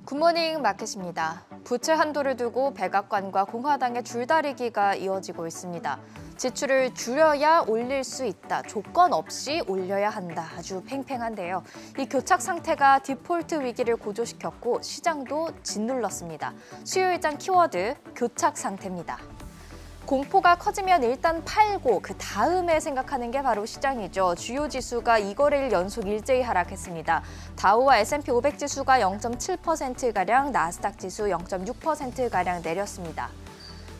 굿모닝 마켓입니다. 부채 한도를 두고 백악관과 공화당의 줄다리기가 이어지고 있습니다. 지출을 줄여야 올릴 수 있다. 조건 없이 올려야 한다. 아주 팽팽한데요. 이 교착 상태가 디폴트 위기를 고조시켰고 시장도 짓눌렀습니다. 수요일장 키워드 교착 상태입니다. 공포가 커지면 일단 팔고 그 다음에 생각하는 게 바로 시장이죠. 주요 지수가 2거래일 연속 일제히 하락했습니다. 다우와 S&P 500 지수가 0.7%가량, 나스닥 지수 0.6%가량 내렸습니다.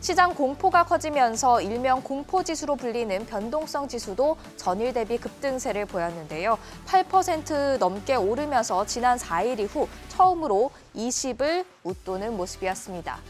시장 공포가 커지면서 일명 공포지수로 불리는 변동성 지수도 전일 대비 급등세를 보였는데요. 8% 넘게 오르면서 지난 4일 이후 처음으로 20을 웃도는 모습이었습니다.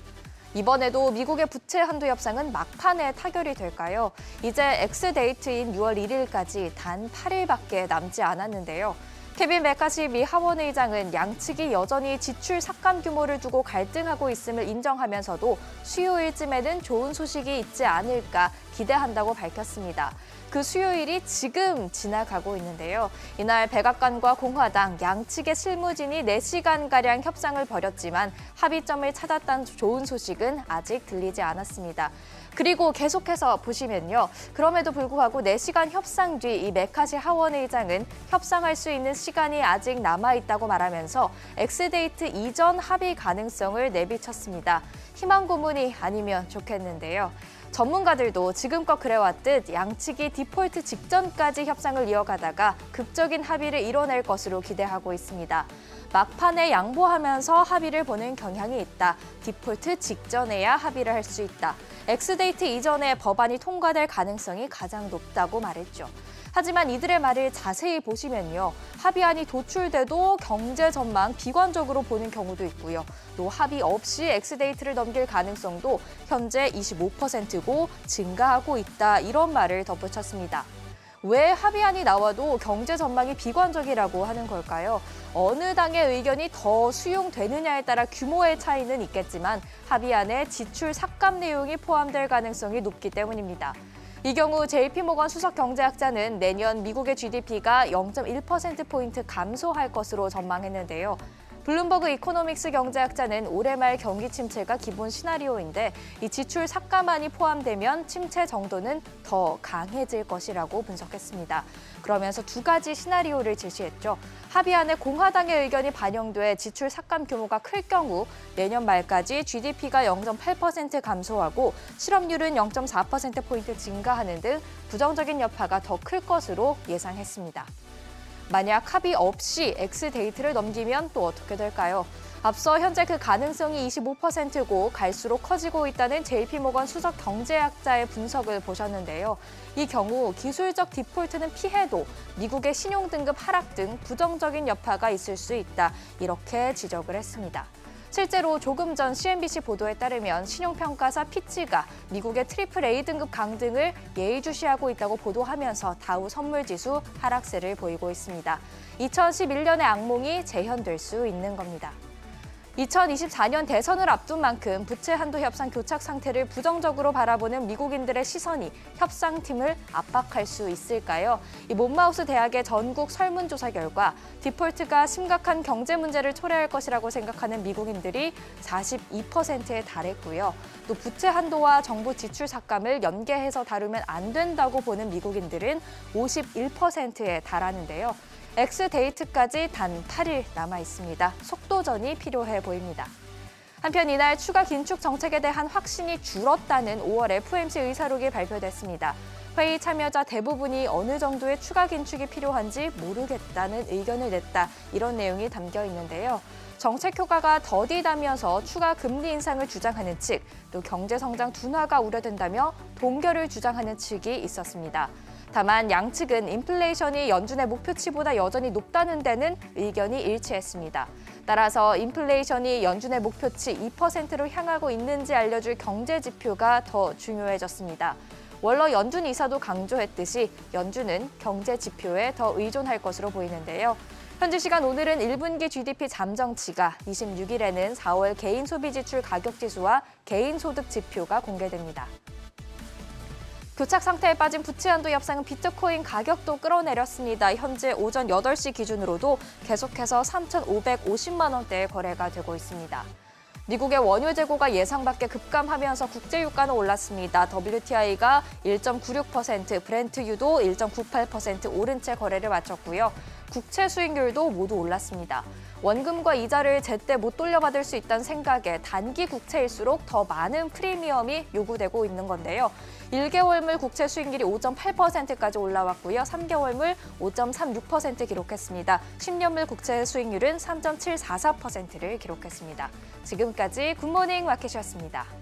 이번에도 미국의 부채 한도 협상은 막판에 타결이 될까요? 이제 X데이트인 6월 1일까지 단 8일밖에 남지 않았는데요. 케빈 메카시 미 하원의장은 양측이 여전히 지출 삭감 규모를 두고 갈등하고 있음을 인정하면서도 수요일쯤에는 좋은 소식이 있지 않을까 기대한다고 밝혔습니다. 그 수요일이 지금 지나가고 있는데요. 이날 백악관과 공화당 양측의 실무진이 4시간가량 협상을 벌였지만 합의점을 찾았다는 좋은 소식은 아직 들리지 않았습니다. 그리고 계속해서 보시면요. 그럼에도 불구하고 4시간 협상 뒤 이 메카시 하원의장은 협상할 수 있는 시간이 아직 남아있다고 말하면서 엑스데이트 이전 합의 가능성을 내비쳤습니다. 희망 고문이 아니면 좋겠는데요. 전문가들도 지금껏 그래왔듯 양측이 디폴트 직전까지 협상을 이어가다가 극적인 합의를 이뤄낼 것으로 기대하고 있습니다. 막판에 양보하면서 합의를 보는 경향이 있다. 디폴트 직전에야 합의를 할 수 있다. 엑스데이트 이전에 법안이 통과될 가능성이 가장 높다고 말했죠. 하지만 이들의 말을 자세히 보시면요. 합의안이 도출돼도 경제 전망 비관적으로 보는 경우도 있고요. 또 합의 없이 엑스데이트를 넘길 가능성도 현재 25%고 증가하고 있다. 이런 말을 덧붙였습니다. 왜 합의안이 나와도 경제 전망이 비관적이라고 하는 걸까요? 어느 당의 의견이 더 수용되느냐에 따라 규모의 차이는 있겠지만 합의안에 지출 삭감 내용이 포함될 가능성이 높기 때문입니다. 이 경우 JP모건 수석 경제학자는 내년 미국의 GDP가 0.1%포인트 감소할 것으로 전망했는데요. 블룸버그 이코노믹스 경제학자는 올해 말 경기 침체가 기본 시나리오인데 이 지출 삭감안이 포함되면 침체 정도는 더 강해질 것이라고 분석했습니다. 그러면서 두 가지 시나리오를 제시했죠. 합의안에 공화당의 의견이 반영돼 지출 삭감 규모가 클 경우 내년 말까지 GDP가 0.8% 감소하고 실업률은 0.4%포인트 증가하는 등 부정적인 여파가 더 클 것으로 예상했습니다. 만약 합의 없이 X데이트를 넘기면 또 어떻게 될까요? 앞서 현재 그 가능성이 25%고 갈수록 커지고 있다는 JP모건 수석 경제학자의 분석을 보셨는데요. 이 경우 기술적 디폴트는 피해도 미국의 신용등급 하락 등 부정적인 여파가 있을 수 있다. 이렇게 지적을 했습니다. 실제로 조금 전 CNBC 보도에 따르면 신용평가사 피치가 미국의 AAA 등급 강등을 예의주시하고 있다고 보도하면서 다우 선물지수 하락세를 보이고 있습니다. 2011년의 악몽이 재현될 수 있는 겁니다. 2024년 대선을 앞둔 만큼 부채 한도 협상 교착 상태를 부정적으로 바라보는 미국인들의 시선이 협상팀을 압박할 수 있을까요? 이 몬마우스 대학의 전국 설문조사 결과 디폴트가 심각한 경제 문제를 초래할 것이라고 생각하는 미국인들이 42%에 달했고요. 또 부채 한도와 정부 지출 삭감을 연계해서 다루면 안 된다고 보는 미국인들은 51%에 달하는데요. X데이트까지 단 8일 남아 있습니다. 속도전이 필요해 보입니다. 한편 이날 추가 긴축 정책에 대한 확신이 줄었다는 5월 FOMC 의사록이 발표됐습니다. 회의 참여자 대부분이 어느 정도의 추가 긴축이 필요한지 모르겠다는 의견을 냈다. 이런 내용이 담겨 있는데요. 정책 효과가 더디다면서 추가 금리 인상을 주장하는 측, 또 경제 성장 둔화가 우려된다며 동결을 주장하는 측이 있었습니다. 다만 양측은 인플레이션이 연준의 목표치보다 여전히 높다는 데는 의견이 일치했습니다. 따라서 인플레이션이 연준의 목표치 2%로 향하고 있는지 알려줄 경제 지표가 더 중요해졌습니다. 월러 연준 이사도 강조했듯이 연준은 경제 지표에 더 의존할 것으로 보이는데요. 현지 시간 오늘은 1분기 GDP 잠정치가, 26일에는 4월 개인 소비 지출 가격 지수와 개인 소득 지표가 공개됩니다. 교착 상태에 빠진 부채 한도 협상은 비트코인 가격도 끌어내렸습니다. 현재 오전 8시 기준으로도 계속해서 3,550만 원대의 거래가 되고 있습니다. 미국의 원유 재고가 예상 밖에 급감하면서 국제 유가는 올랐습니다. WTI가 1.96%, 브렌트유도 1.98% 오른 채 거래를 마쳤고요. 국채 수익률도 모두 올랐습니다. 원금과 이자를 제때 못 돌려받을 수 있다는 생각에 단기 국채일수록 더 많은 프리미엄이 요구되고 있는 건데요. 1개월물 국채 수익률이 5.8%까지 올라왔고요. 3개월물 5.36% 기록했습니다. 10년물 국채 수익률은 3.744%를 기록했습니다. 지금까지 굿모닝 마켓이었습니다.